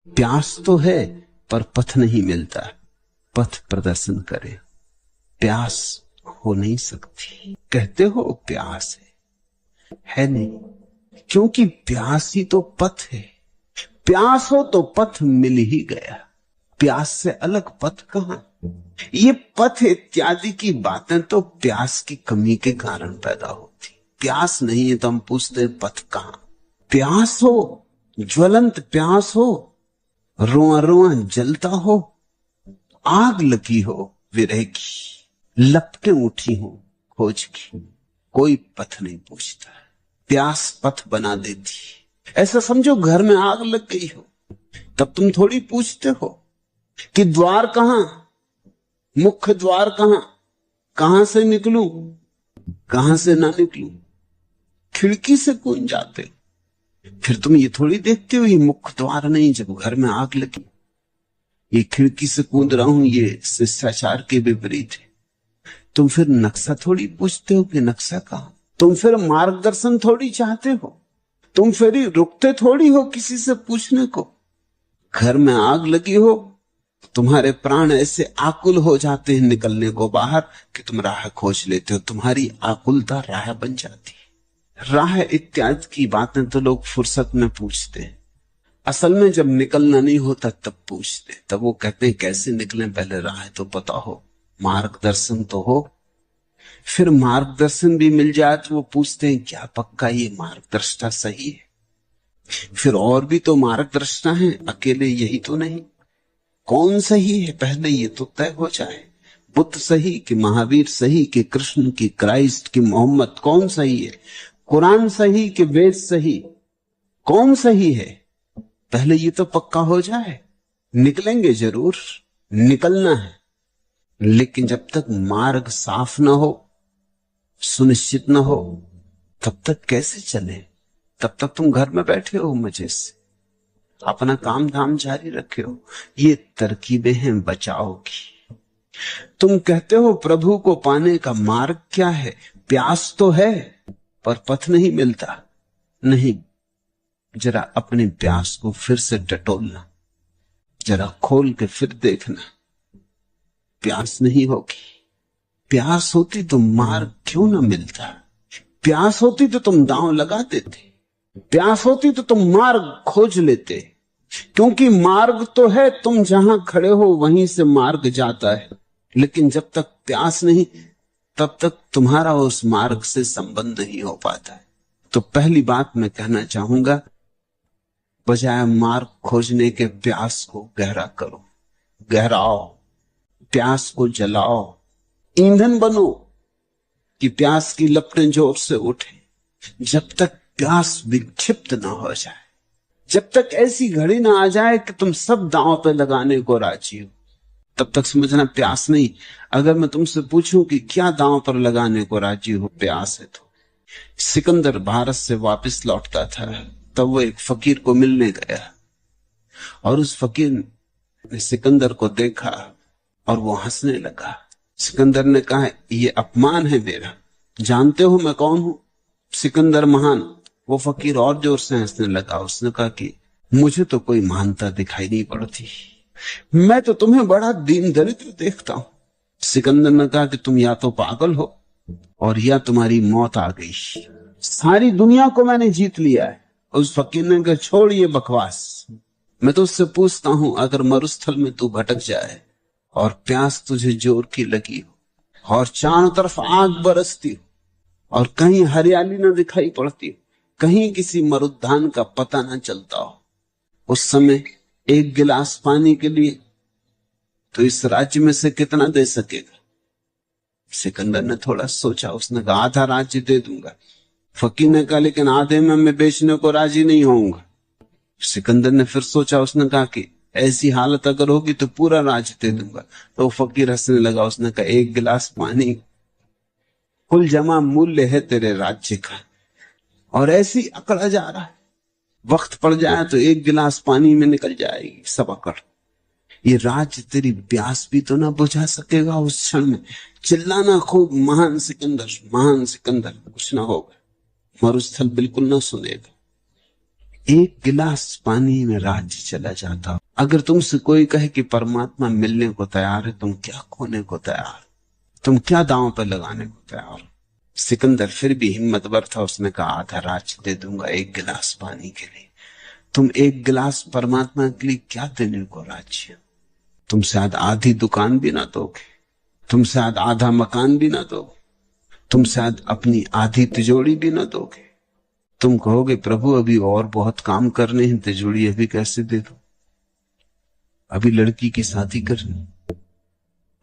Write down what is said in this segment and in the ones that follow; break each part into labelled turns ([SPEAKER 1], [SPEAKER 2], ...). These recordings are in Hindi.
[SPEAKER 1] प्यास तो है पर पथ नहीं मिलता, पथ प्रदर्शन करे। प्यास हो नहीं सकती। कहते हो प्यास है नहीं, क्योंकि प्यास ही तो पथ है। प्यास हो तो पथ मिल ही गया, प्यास से अलग पथ कहां। ये पथ इत्यादि की बातें तो प्यास की कमी के कारण पैदा होती। प्यास नहीं है तो हम पूछते हैं पथ कहां। प्यास हो, ज्वलंत प्यास हो, रोआ रोआ जलता हो, आग लगी हो विरह की, लपटें उठी हो खोज की, कोई पथ नहीं पूछता। प्यास पथ बना देती। ऐसा समझो घर में आग लग गई हो, तब तुम थोड़ी पूछते हो कि द्वार कहां, मुख्य द्वार कहां, कहां से निकलूं, कहां से ना निकलूं। खिड़की से कूद जाते हो। फिर तुम ये थोड़ी देखते हो ये मुख्य द्वार नहीं, जब घर में आग लगी ये खिड़की से कूद रहा हूं, ये शिष्टाचार के विपरीत है। तुम फिर नक्शा थोड़ी पूछते हो कि नक्शा कहां। तुम फिर मार्गदर्शन थोड़ी चाहते हो। तुम फिर रुकते थोड़ी हो किसी से पूछने को। घर में आग लगी हो, तुम्हारे प्राण ऐसे आकुल हो जाते हैं निकलने को बाहर कि तुम राह खोज लेते हो। तुम्हारी आकुलता राह बन जाती है। राह इत्यादि की बातें तो लोग फुर्सत में पूछते हैं, असल में जब निकलना नहीं होता तब पूछते। तब वो कहते हैं कैसे निकलें, पहले राह तो पता हो, मार्गदर्शन तो हो। फिर मार्गदर्शन भी मिल जाए तो वो पूछते हैं क्या पक्का ये मार्गदर्शता सही है। फिर और भी तो मार्गदर्शता है, अकेले यही तो नहीं। कौन सही है पहले ये तो तय हो जाए। बुद्ध सही कि महावीर सही कि कृष्ण की क्राइस्ट की मोहम्मद, कौन सही है। कुरान सही कि वेद सही, कौन सही है। पहले ये तो पक्का हो जाए। निकलेंगे जरूर, निकलना है, लेकिन जब तक मार्ग साफ ना हो, सुनिश्चित ना हो, तब तक कैसे चले। तब तक तुम घर में बैठे हो मजे से, अपना काम धाम जारी रखे हो। ये तरकीबें हैं बचाव की। तुम कहते हो प्रभु को पाने का मार्ग क्या है। प्यास तो है पर पथ नहीं मिलता। नहीं, जरा अपनी प्यास को फिर से टटोलना, जरा खोल के फिर देखना। प्यास नहीं होगी। प्यास होती तो मार्ग क्यों ना मिलता। प्यास होती तो तुम दांव लगा देते। प्यास होती तो तुम मार्ग खोज लेते। क्योंकि मार्ग तो है, तुम जहां खड़े हो वहीं से मार्ग जाता है। लेकिन जब तक प्यास नहीं, तब तक तुम्हारा उस मार्ग से संबंध नहीं हो पाता है। तो पहली बात मैं कहना चाहूंगा, बजाय मार्ग खोजने के प्यास को गहरा करो, गहराओ, प्यास को जलाओ, ईंधन बनो कि प्यास की लपटें जोर से उठे। जब तक प्यास विक्षिप्त ना हो जाए, जब तक ऐसी घड़ी ना आ जाए कि तुम सब दांव पे लगाने को राजी हो, तब तक समझना प्यास नहीं। अगर मैं तुमसे पूछूं कि क्या दांव पर लगाने को राजी हो, प्यास है तो। सिकंदर भारत से वापस लौटता था, तब वो एक फकीर को मिलने गया और उस फकीर ने सिकंदर को देखा और वो हंसने लगा। सिकंदर ने कहा ये अपमान है मेरा, जानते हो मैं कौन हूं, सिकंदर महान। वो फकीर और जोर से हंसने लगा। उसने कहा कि मुझे तो कोई महानता दिखाई नहीं पड़ती, मैं तो तुम्हें बड़ा दीन दरिद्र देखता हूं। सिकंदर ने कहा कि तुम या तो पागल हो और या तुम्हारी मौत आ गई। सारी दुनिया को मैंने जीत लिया है। उस फकीर ने कहा छोड़ ये बकवास, मैं तो उससे पूछता हूं अगर मरुस्थल में तू भटक जाए और प्यास तुझे जोर की लगी हो और चारों तरफ आग बरसती हो और कहीं हरियाली ना दिखाई पड़ती हो, कहीं किसी मरुद्यान का पता ना चलता हो, उस समय एक गिलास पानी के लिए तो इस राज्य में से कितना दे सकेगा। सिकंदर ने थोड़ा सोचा, उसने कहा आधा राज्य दे दूंगा। फकीर ने कहा लेकिन आधे में मैं बेचने को राजी नहीं होऊंगा। सिकंदर ने फिर सोचा, उसने कहा कि ऐसी हालत अगर होगी तो पूरा राज्य दे दूंगा। तो फकीर हंसने लगा। उसने कहा एक गिलास पानी कुल जमा मूल्य है तेरे राज्य का, और ऐसी अकड़ा जा रहा है, वक्त पड़ जाए तो एक गिलास पानी में निकल जाएगी सब अकड़। ये राज्य तेरी प्यास भी तो ना बुझा सकेगा उस क्षण में। चिल्लाना खूब महान सिकंदर, महान सिकंदर, कुछ ना होगा। मरुस्थल बिल्कुल ना सुनेगा। एक गिलास पानी में राज्य चला जाता। अगर तुमसे कोई कहे कि परमात्मा मिलने को तैयार है, तुम क्या खोने को तैयार, तुम क्या दांव पर लगाने को तैयार? सिकंदर फिर भी हिम्मतवर था, उसने कहा आधा राज्य दे दूंगा एक गिलास पानी के लिए। तुम एक गिलास परमात्मा के लिए क्या देने को राजी हो? तुम शायद आधी दुकान भी ना दोगे, तुम शायद आधा मकान भी ना दोगे, तुम शायद अपनी आधी तिजोरी भी ना दोगे। तुम कहोगे प्रभु अभी और बहुत काम करने हैं, तिजोरी अभी कैसे दे दो, अभी लड़की की शादी करनी,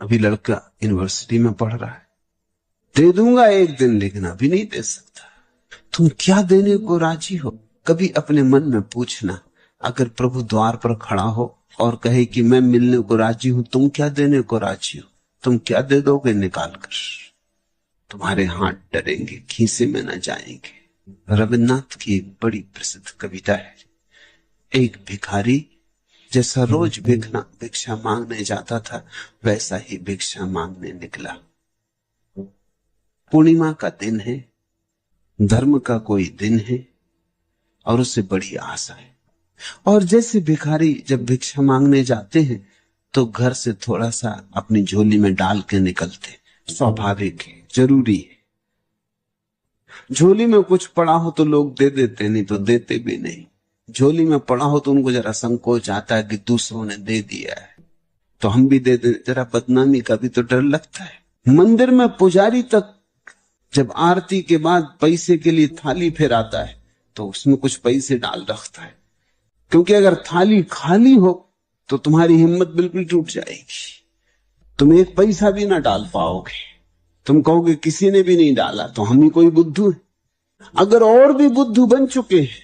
[SPEAKER 1] अभी लड़का यूनिवर्सिटी में पढ़ रहा है, दे दूंगा एक दिन लेकिन अभी नहीं दे सकता। तुम क्या देने को राजी हो? कभी अपने मन में पूछना, अगर प्रभु द्वार पर खड़ा हो और कहे कि मैं मिलने को राजी हूं, तुम क्या देने को राजी हो? तुम क्या दे दोगे निकाल कर? तुम्हारे हाथ डरेंगे, खीसे में न जाएंगे। रविन्द्रनाथ की एक बड़ी प्रसिद्ध कविता है, एक भिखारी जैसा रोज भिक्षा मांगने जाता था, वैसा ही भिक्षा मांगने निकला। पूर्णिमा का दिन है, धर्म का कोई दिन है और उसे बड़ी आशा है। और जैसे भिखारी जब भिक्षा मांगने जाते हैं तो घर से थोड़ा सा अपनी झोली में डाल के निकलते, स्वाभाविक है, जरूरी है। झोली में कुछ पड़ा हो तो लोग दे देते, नहीं तो देते भी नहीं। झोली में पड़ा हो तो उनको जरा संकोच आता है कि दूसरों ने दे दिया है तो हम भी दे दें, जरा बदनामी का भी तो डर लगता है। मंदिर में पुजारी तक जब आरती के बाद पैसे के लिए थाली फेराता है तो उसमें कुछ पैसे डाल रखता है, क्योंकि अगर थाली खाली हो तो तुम्हारी हिम्मत बिल्कुल टूट जाएगी, तुम एक पैसा भी ना डाल पाओगे। तुम कहोगे किसी ने भी नहीं डाला तो हम ही कोई बुद्धू है। अगर और भी बुद्धू बन चुके हैं,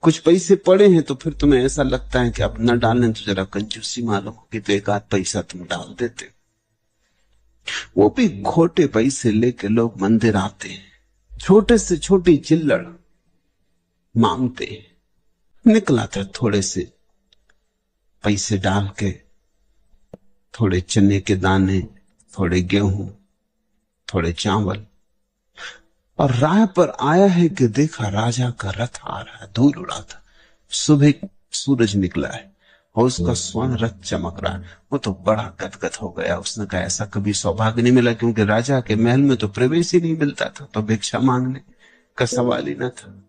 [SPEAKER 1] कुछ पैसे पड़े हैं, तो फिर तुम्हें ऐसा लगता है कि अब न डालने तो जरा कंजूसी मालूम होगी तो एक आध पैसा तुम डाल देते। वो भी खोटे पैसे लेके लोग मंदिर आते हैं, छोटे से छोटी चिल्लड़ मांगते हैं। निकला था थोड़े से पैसे डाल के, थोड़े चने के दाने, थोड़े गेहूं, थोड़े चावल, और राह पर आया है कि देखा राजा का रथ आ रहा है, धूल उड़ा था। सुबह सूरज निकला है और उसका स्वर्ण रथ चमक रहा है। वो तो बड़ा गदगद हो गया, उसने कहा ऐसा कभी सौभाग्य नहीं मिला, क्योंकि राजा के महल में तो प्रवेश ही नहीं मिलता था, तो भिक्षा मांगने का सवाल ही न था।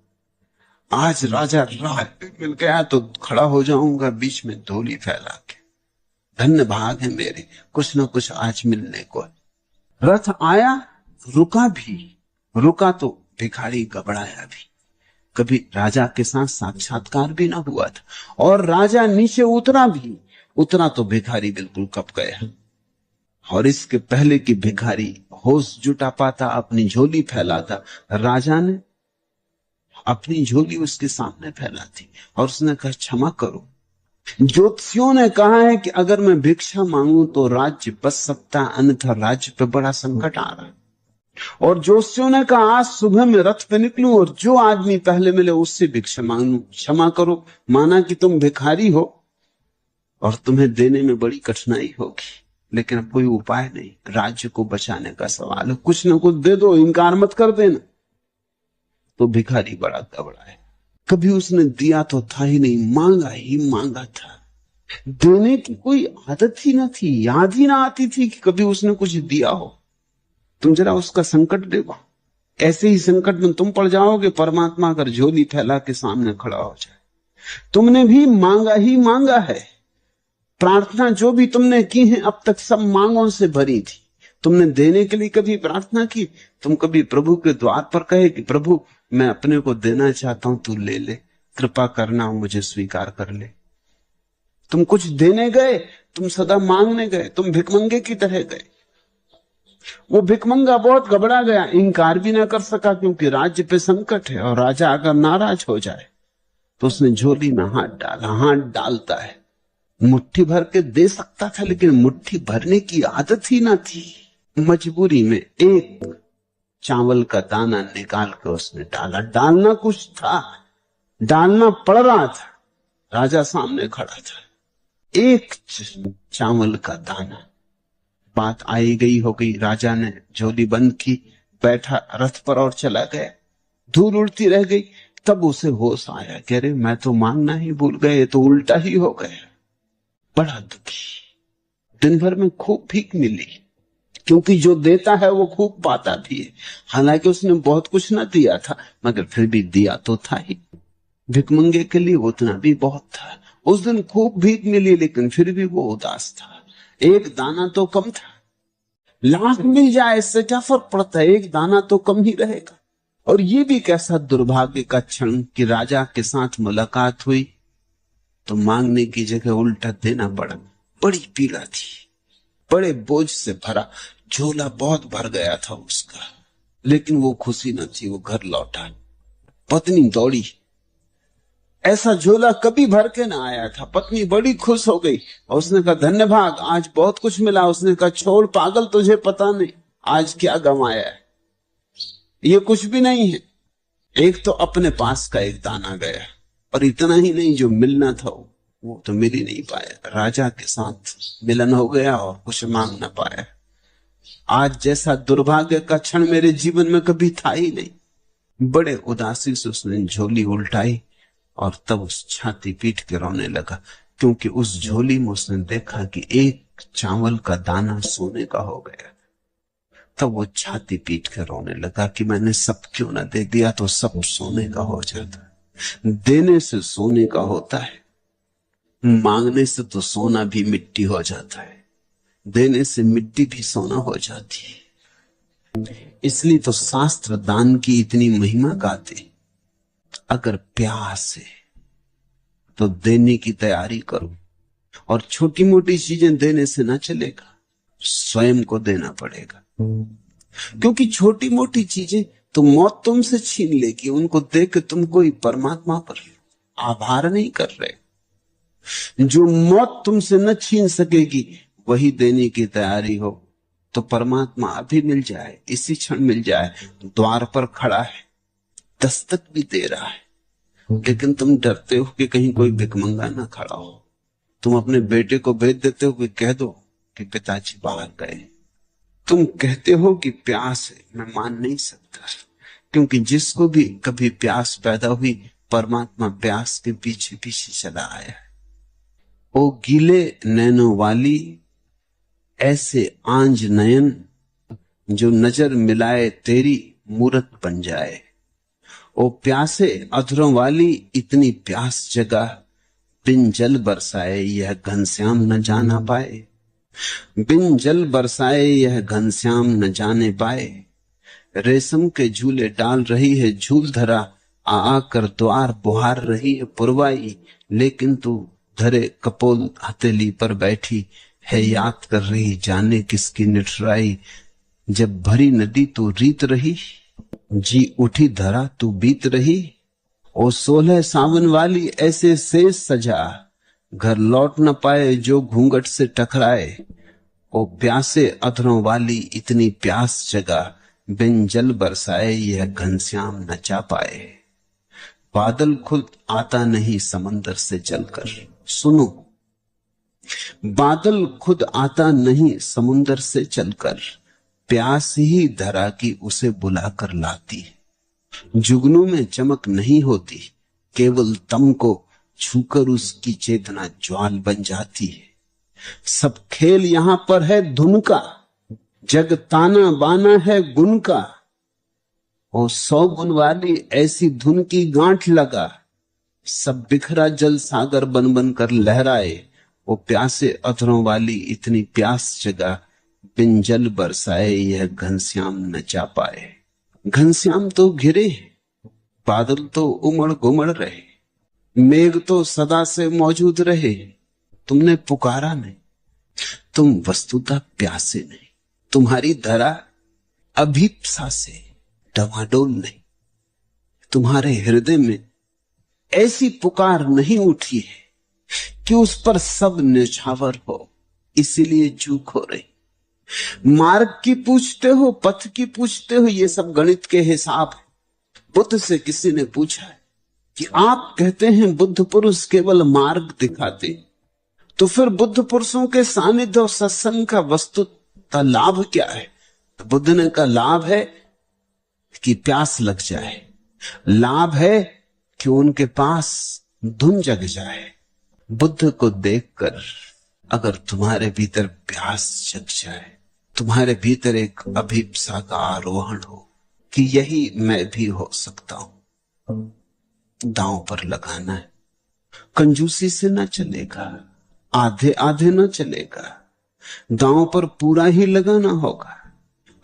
[SPEAKER 1] आज राजा राह मिल गया तो खड़ा हो जाऊंगा बीच में धूली फैला के, धन्य भाग है मेरे, कुछ न कुछ आज मिलने को। रथ आया, रुका भी, रुका तो भिखारी घबराया भी। कभी राजा के साथ साक्षात्कार भी ना हुआ था, और राजा नीचे उतरा भी, उतरा तो भिखारी बिल्कुल कब गया। और इसके पहले कि भिखारी होश जुटा पाता, अपनी झोली फैलाता, राजा ने अपनी झोली उसके सामने फैला दी और उसने कहा क्षमा करो। ज्योतिषियों ने कहा है कि अगर मैं भिक्षा मांगू तो राज्य बच सकता, अन्यथा राज्य पे बड़ा संकट आ रहा है। और ज्योतिषियों ने कहा आज सुबह में रथ पे निकलूं और जो आदमी पहले मिले उससे भिक्षा मांगू, क्षमा करो। माना कि तुम भिखारी हो और तुम्हें देने में बड़ी कठिनाई होगी, लेकिन अब कोई उपाय नहीं, राज्य को बचाने का सवाल है, कुछ ना कुछ दे दो, इनकार मत कर देना। तो भिखारी बड़ा घबरा है, कभी उसने दिया तो था ही नहीं, मांगा ही मांगा था। देने की कोई आदत ही ना थी, याद ही ना आती थी कि कभी उसने कुछ दिया हो। तुम जरा उसका संकट देखो, ऐसे ही संकट में तुम पड़ जाओगे परमात्मा अगर झोली फैला के सामने खड़ा हो जाए। तुमने भी मांगा ही मांगा है, प्रार्थना जो भी तुमने की है अब तक सब मांगों से भरी थी। तुमने देने के लिए कभी प्रार्थना की? तुम कभी प्रभु के द्वार पर कहे कि प्रभु मैं अपने को देना चाहता हूं, तू ले ले, कृपा करना, मुझे स्वीकार कर ले? तुम कुछ देने गए? तुम सदा मांगने गए? तुम भिखमंगे की तरह गए? वो भिखमंगा बहुत घबरा गया, इनकार भी ना कर सका क्योंकि राज्य पे संकट है, और राजा अगर नाराज हो जाए तो उसने झोली में हाथ डाला। हाथ डालता है, मुट्ठी भर के दे सकता था लेकिन मुट्ठी भरने की आदत ही ना थी। मजबूरी में एक चावल का दाना निकाल के उसने डाला। डालना कुछ था, डालना पड़ रहा था, राजा सामने खड़ा था। एक चावल का दाना। बात आई गई हो गई, राजा ने झोली बंद की, बैठा रथ पर और चला गया। धूल उड़ती रह गई, तब उसे होश आया, कह रहे मैं तो मांगना ही भूल गए, तो उल्टा ही हो गया। बड़ा दुखी। दिन भर में खूब भीख मिली, क्योंकि जो देता है वो खूब पाता भी है। हालांकि उसने बहुत कुछ ना दिया था, मगर फिर भी दिया तो था ही। भिकमंगे के लिए उतना भी बहुत था। उस दिन खूब भीख मिली, लेकिन फिर भी वो उदास था। एक दाना तो कम था। लाख मिल जाए इससे क्या फर्क पड़ता है, एक दाना तो कम ही रहेगा। और ये भी कैसा दुर्भाग्य का क्षण कि राजा के साथ मुलाकात हुई तो मांगने की जगह उल्टा देना पड़ा। बड़ी पीड़ा थी, बड़े बोझ से भरा झोला बहुत भर गया था उसका, लेकिन वो खुशी न थी। वो घर लौटा, पत्नी दौड़ी, ऐसा झोला कभी भर के ना आया था। पत्नी बड़ी खुश हो गई और उसने कहा धन्य भाग, आज बहुत कुछ मिला। उसने कहा छोड़ पागल, तुझे पता नहीं आज क्या गंवाया है, ये कुछ भी नहीं है। एक तो अपने पास का एक दाना गया, और इतना ही नहीं, जो मिलना था वो तो मिल ही नहीं पाया। राजा के साथ मिलन हो गया और कुछ मांग ना पाया। आज जैसा दुर्भाग्य का क्षण मेरे जीवन में कभी था ही नहीं। बड़े उदासी से उसने झोली उल्टाई और तब उस छाती पीट के रोने लगा, क्योंकि उस झोली में उसने देखा कि एक चावल का दाना सोने का हो गया। तब वो छाती पीट कर रोने लगा कि मैंने सब क्यों ना दे दिया, तो सब सोने का हो जाता। देने से सोने का होता है, मांगने से तो सोना भी मिट्टी हो जाता है, देने से मिट्टी भी सोना हो जाती है। इसलिए तो शास्त्र दान की इतनी महिमा गाते। अगर प्यास है तो देने की तैयारी करो, और छोटी मोटी चीजें देने से ना चलेगा, स्वयं को देना पड़ेगा। क्योंकि छोटी मोटी चीजें तो मौत तुमसे छीन लेगी, उनको देख के तुम कोई परमात्मा पर आभार नहीं कर रहे। जो मौत तुमसे न छीन सकेगी वही देने की तैयारी हो, तो परमात्मा अभी मिल जाए, इसी क्षण मिल जाए। द्वार पर खड़ा है, दस्तक भी दे रहा है, लेकिन तुम डरते हो कि कहीं कोई भिखमंगा ना खड़ा हो। तुम अपने बेटे को भेज देते हो कि कह दो कि पिताजी बाहर गए। तुम कहते हो कि प्यास है, मैं मान नहीं सकता, क्योंकि जिसको भी कभी प्यास पैदा हुई, परमात्मा प्यास के पीछे पीछे चला आया है। ओ गीले नैनों वाली ऐसे आंज नयन, जो नजर मिलाए तेरी मूरत बन जाए। ओ प्यासे अधरों वाली इतनी प्यास जगा, बिन जल बरसाए यह घनश्याम न जाना पाए। बिन जल बरसाए यह घनश्याम न जाने पाए। रेशम के झूले डाल रही है झूल धरा, आकर द्वार बुहार रही है पुरवाई। लेकिन तू धरे कपोल हथेली पर बैठी है, याद कर रही जाने किसकी निठराई। जब भरी नदी तू रीत रही, जी उठी धरा तू बीत रही। ओ 16 सावन वाली ऐसे शेष सजा, घर लौट न पाए जो घूंघट से टकराए। ओ प्यासे अधरों वाली इतनी प्यास जगा, बिन जल बरसाए यह घनश्याम न जा पाए। बादल खुद आता नहीं समंदर से जलकर, सुनो, बादल खुद आता नहीं समुंदर से चलकर, प्यास ही धरा की उसे बुलाकर लाती है। जुगनू में चमक नहीं होती, केवल तम को छूकर उसकी चेतना ज्वाल बन जाती है। सब खेल यहां पर है धुन का, जग ताना बाना है गुण का। और 100 गुण वाली ऐसी धुन की गांठ लगा, सब बिखरा जल सागर बन बन कर लहराए। वो प्यासे अधरों वाली इतनी प्यास जगा, बिन जल बरसाए यह घनश्याम न जा पाए। घनश्याम तो घिरे, बादल तो उमड़ घुमड़ रहे, मेघ तो सदा से मौजूद रहे, तुमने पुकारा नहीं। तुम वस्तुतः प्यासे नहीं, तुम्हारी धरा अभीप्सा से डवाडोल नहीं। तुम्हारे हृदय में ऐसी पुकार नहीं उठी है कि उस पर सब निछावर हो, इसीलिए चूक हो रही। मार्ग की पूछते हो, पथ की पूछते हो, ये सब गणित के हिसाब है। बुद्ध से किसी ने पूछा है कि आप कहते हैं बुद्ध पुरुष केवल मार्ग दिखाते, तो फिर बुद्ध पुरुषों के सानिध्य और सत्संग का वस्तुतः लाभ क्या है? तो बुद्ध ने कहा लाभ है कि प्यास लग जाए, लाभ है कि उनके पास धुन जग जाए। बुद्ध को देखकर अगर तुम्हारे भीतर प्यास जग जाए, तुम्हारे भीतर एक अभिप्सा का आरोहण हो कि यही मैं भी हो सकता हूं, दांव पर लगाना है। कंजूसी से ना चलेगा, आधे आधे ना चलेगा, दांव पर पूरा ही लगाना होगा।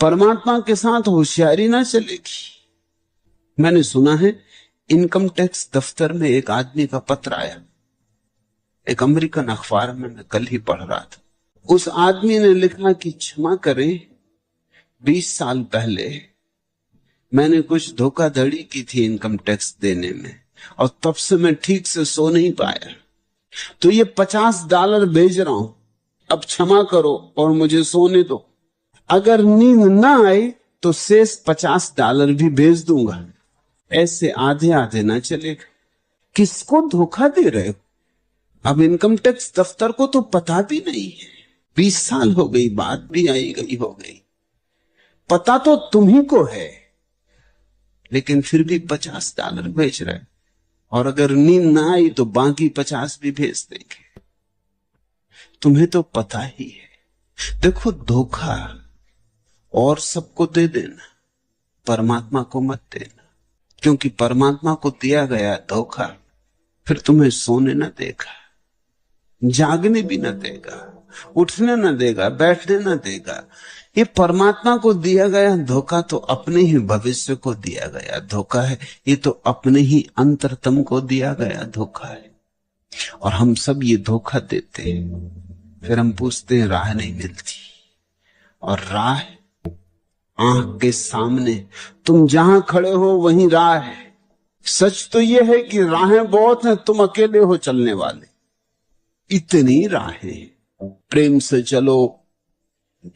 [SPEAKER 1] परमात्मा के साथ होशियारी ना चलेगी। मैंने सुना है इनकम टैक्स दफ्तर में एक आदमी का पत्र आया, एक अमेरिकन अखबार में मैं कल ही पढ़ रहा था। उस आदमी ने लिखा कि क्षमा करें, 20 साल पहले मैंने कुछ धोखाधड़ी की थी इनकम टैक्स देने में, और तब से मैं ठीक से सो नहीं पाया, तो ये $50 भेज रहा हूं, अब क्षमा करो और मुझे सोने दो। अगर नींद ना आए तो शेष $50 भी भेज दूंगा। ऐसे आधे आधे ना चलेगा। किसको धोखा दे रहे हो? अब इनकम टैक्स दफ्तर को तो पता भी नहीं है। 20 साल हो गई, बात भी आई गई हो गई, पता तो तुम्ही को है, लेकिन फिर भी $50 भेज रहे, और अगर नींद ना आई तो बाकी 50 भी भेज देंगे। तुम्हें तो पता ही है। देखो, धोखा और सबको दे देना, परमात्मा को मत देना, क्योंकि परमात्मा को दिया गया धोखा फिर तुम्हें सोने न देगा, जागने भी न देगा, उठने न देगा, बैठने न देगा। ये परमात्मा को दिया गया धोखा तो अपने ही भविष्य को दिया गया धोखा है। ये तो अपने ही अंतरतम को दिया गया धोखा है। और हम सब ये धोखा देते हैं। फिर हम पूछते हैं राह नहीं मिलती, और राह आंख के सामने, तुम जहां खड़े हो वहीं राह है। सच तो यह है कि राहें बहुत हैं, तुम अकेले हो चलने वाले। इतनी राहें, प्रेम से चलो,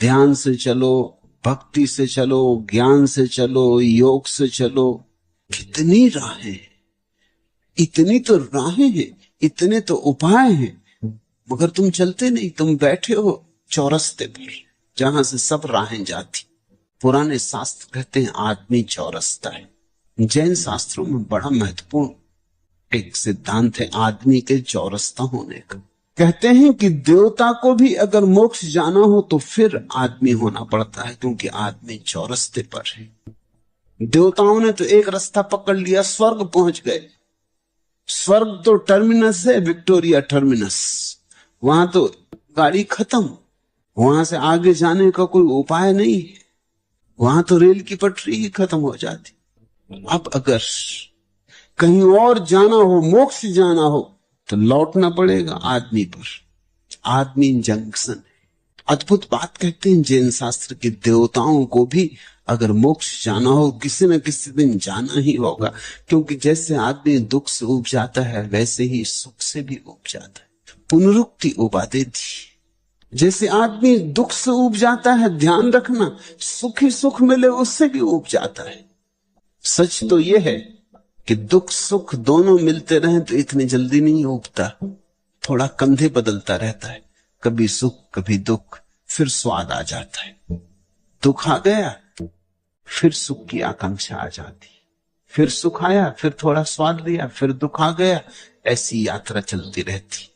[SPEAKER 1] ध्यान से चलो, भक्ति से चलो, ज्ञान से चलो, योग से चलो, कितनी राहें, इतनी तो राहें हैं, इतने तो उपाय हैं, मगर तुम चलते नहीं। तुम बैठे हो चौरस्ते पर जहां से सब राहें जाती। पुराने शास्त्र कहते हैं आदमी चौरस्ता है। जैन शास्त्रों में बड़ा महत्वपूर्ण एक सिद्धांत है आदमी के चौरस्ता होने का। कहते हैं कि देवता को भी अगर मोक्ष जाना हो तो फिर आदमी होना पड़ता है, क्योंकि आदमी चौरस्ते पर है। देवताओं ने तो एक रास्ता पकड़ लिया, स्वर्ग पहुंच गए। स्वर्ग तो टर्मिनस है, विक्टोरिया टर्मिनस, वहां तो गाड़ी खत्म, वहां से आगे जाने का कोई उपाय नहीं है, वहां तो रेल की पटरी ही खत्म हो जाती। अब अगर कहीं और जाना हो, मोक्ष जाना हो, तो लौटना पड़ेगा आदमी पर। आदमी जंक्शन है। अद्भुत बात कहते हैं जैन शास्त्र के, देवताओं को भी अगर मोक्ष जाना हो किसी न किसी दिन जाना ही होगा, क्योंकि जैसे आदमी दुख से उब जाता है वैसे ही सुख से भी उब जाता है। पुनरुक्ति उबादे थी। जैसे आदमी दुख से उब जाता है, ध्यान रखना, सुख ही सुख मिले उससे भी उब जाता है। सच तो यह है कि दुख सुख दोनों मिलते रहें तो इतनी जल्दी नहीं उबता, थोड़ा कंधे बदलता रहता है, कभी सुख कभी दुख, फिर स्वाद आ जाता है। दुख आ गया फिर सुख की आकांक्षा आ जाती, फिर सुख आया फिर थोड़ा स्वाद लिया, फिर दुख आ गया, ऐसी यात्रा चलती रहती।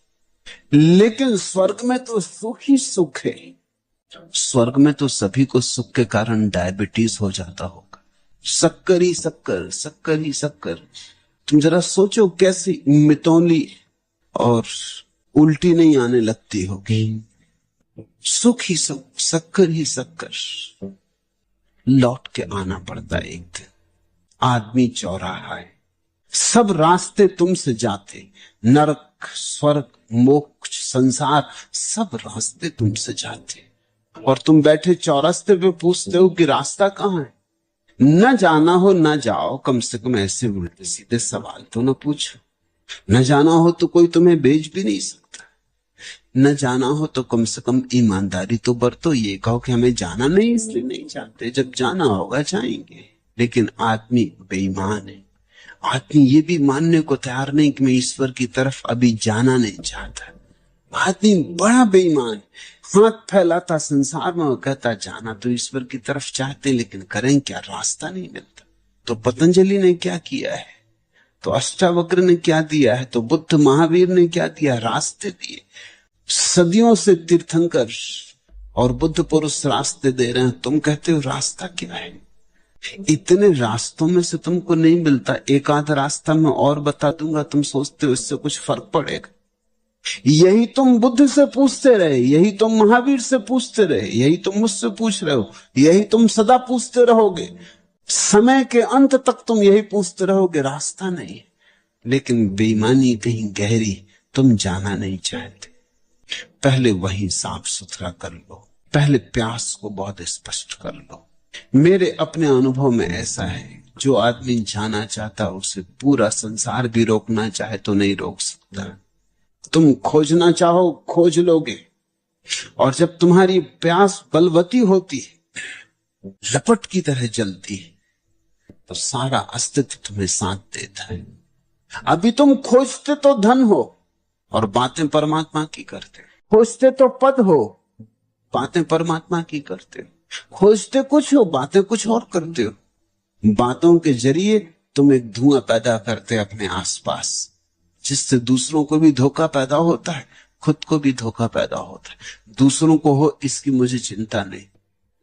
[SPEAKER 1] लेकिन स्वर्ग में तो सुख ही सुख है। स्वर्ग में तो सभी को सुख के कारण डायबिटीज हो जाता होगा, शक्कर ही शक्कर, शक्कर ही शक्कर। तुम जरा सोचो कैसी मितौली और उल्टी नहीं आने लगती होगी। सुख ही सुख, शक्कर ही शक्कर। लौट के आना पड़ता है एक दिन। आदमी चौराहा है, सब रास्ते तुमसे जाते, नरक स्वर्ग मोक्ष संसार, सब रास्ते तुमसे जाते, और तुम बैठे चौरास्ते पे पूछते हो कि रास्ता कहां है। न जाना हो न जाओ, कम से कम ऐसे उल्टे सीधे सवाल तो न पूछो। न जाना हो तो कोई तुम्हें भेज भी नहीं सकता। न जाना हो तो कम से कम ईमानदारी तो बरतो, ये कहो कि हमें जाना नहीं इसलिए नहीं चाहते, जब जाना होगा जाएंगे। लेकिन आदमी बेईमान है। आदमी ये भी मानने को तैयार नहीं कि मैं ईश्वर की तरफ अभी जाना नहीं चाहता। आदमी बड़ा बेईमान, हाथ फैलाता संसार में, कहता जाना तो ईश्वर की तरफ चाहते, लेकिन करें क्या, रास्ता नहीं मिलता। तो पतंजलि ने क्या किया है, तो अष्टावक्र ने क्या दिया है, तो बुद्ध महावीर ने क्या दिया, रास्ते दिए। सदियों से तीर्थंकर और बुद्ध पुरुष रास्ते दे रहे हैं, तुम कहते हो रास्ता क्या है। इतने रास्तों में से तुमको नहीं मिलता, एक आध रास्ता मैं और बता दूंगा, तुम सोचते हो इससे कुछ फर्क पड़ेगा। यही तुम बुद्ध से पूछते रहे, यही तुम महावीर से पूछते रहे, यही तुम मुझसे पूछ रहे हो, यही तुम सदा पूछते रहोगे, समय के अंत तक तुम यही पूछते रहोगे, रास्ता नहीं। लेकिन बेईमानी कहीं गहरी, तुम जाना नहीं चाहते। पहले वही साफ सुथरा कर लो, पहले प्यास को बहुत स्पष्ट कर लो। मेरे अपने अनुभव में ऐसा है, जो आदमी जाना चाहता उसे पूरा संसार भी रोकना चाहे तो नहीं रोक सकता। तुम खोजना चाहो खोज लोगे, और जब तुम्हारी प्यास बलवती होती है, लपट की तरह जलती है, तो सारा अस्तित्व तुम्हें साथ देता है। अभी तुम खोजते तो धन हो और बातें परमात्मा की करते, खोजते तो पद हो, बातें परमात्मा की करते, खोजते कुछ हो, बातें कुछ और करते हो। बातों के जरिए तुम एक धुआं पैदा करते अपने आसपास, जिससे दूसरों को भी धोखा पैदा होता है, खुद को भी धोखा पैदा होता है। दूसरों को हो इसकी मुझे चिंता नहीं,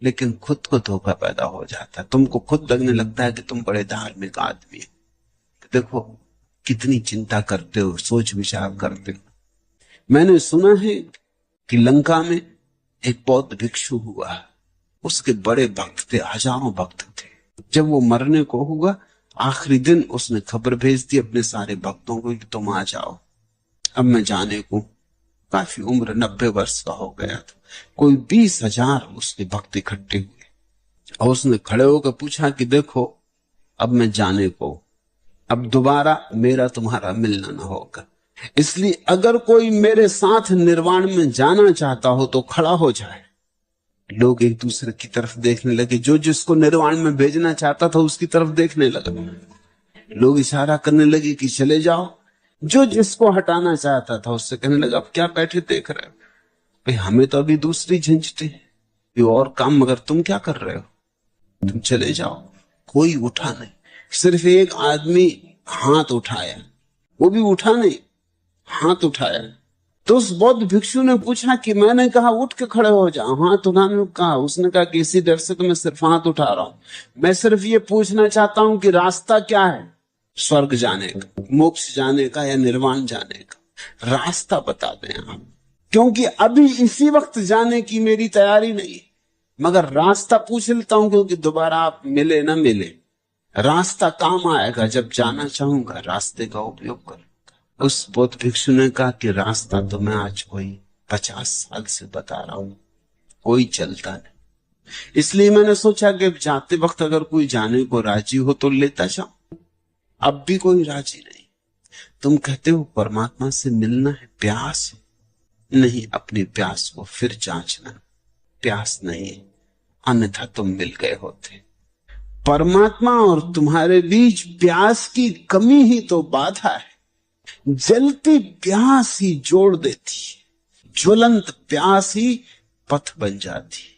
[SPEAKER 1] लेकिन खुद को धोखा पैदा हो जाता है। तुमको खुद लगने लगता है कि तुम बड़े धार्मिक आदमी हो। देखो कितनी चिंता करते हो, सोच विचार करते हो। मैंने सुना है कि लंका में एक बौद्ध भिक्षु हुआ, उसके बड़े भक्त थे, हजारों भक्त थे। जब वो मरने को हुआ, आखिरी दिन उसने खबर भेज दी अपने सारे भक्तों को कि तुम आ जाओ, अब मैं जाने को। काफी उम्र 90 वर्ष का हो गया था। कोई 20,000 उसके भक्त इकट्ठे हुए और उसने खड़े होकर पूछा कि देखो अब मैं जाने को, अब दोबारा मेरा तुम्हारा मिलना ना होगा, इसलिए अगर कोई मेरे साथ निर्वाण में जाना चाहता हो तो खड़ा हो जाए। लोग एक दूसरे की तरफ देखने लगे, जो जिसको निर्वाण में भेजना चाहता था उसकी तरफ देखने लगा। लोग इशारा करने लगे कि चले जाओ, जो जिसको हटाना चाहता था उससे कहने लगा अब क्या बैठे देख रहे हो, भाई हमें तो अभी दूसरी झंझटें और काम, मगर तुम क्या कर रहे हो, तुम चले जाओ। कोई उठा नहीं, सिर्फ एक आदमी हाथ उठाया, वो भी उठा नहीं, हाथ उठाया। तो उस बौद्ध भिक्षु ने पूछा कि मैंने कहा उठ के खड़े हो जाओ, हाथ उठाने को कहा। उसने कहा कि इसी डर से तो मैं सिर्फ हाथ उठा रहा हूं, मैं सिर्फ ये पूछना चाहता हूं कि रास्ता क्या है, स्वर्ग जाने का, मोक्ष जाने का या निर्वाण जाने का, रास्ता बता दें आप। क्योंकि अभी इसी वक्त जाने की मेरी तैयारी नहीं, मगर रास्ता पूछ लेता हूं, क्योंकि दोबारा आप मिले ना मिले, रास्ता काम आएगा। जब जाना चाहूंगा रास्ते का उपयोग करूंगा। उस बौद्ध भिक्षु ने कहा कि रास्ता तो मैं आज कोई 50 साल से बता रहा हूं, कोई चलता नहीं। इसलिए मैंने सोचा कि जाते वक्त अगर कोई जाने को राजी हो तो लेता जाऊं। अब भी कोई राजी नहीं। तुम कहते हो परमात्मा से मिलना है, प्यास नहीं, अपनी प्यास को फिर जांचना। प्यास नहीं, अन्यथा तुम मिल गए होते। परमात्मा और तुम्हारे बीच प्यास की कमी ही तो बाधा है। जलती प्यास ही जोड़ देती है, ज्वलंत प्यास ही पथ बन जाती है।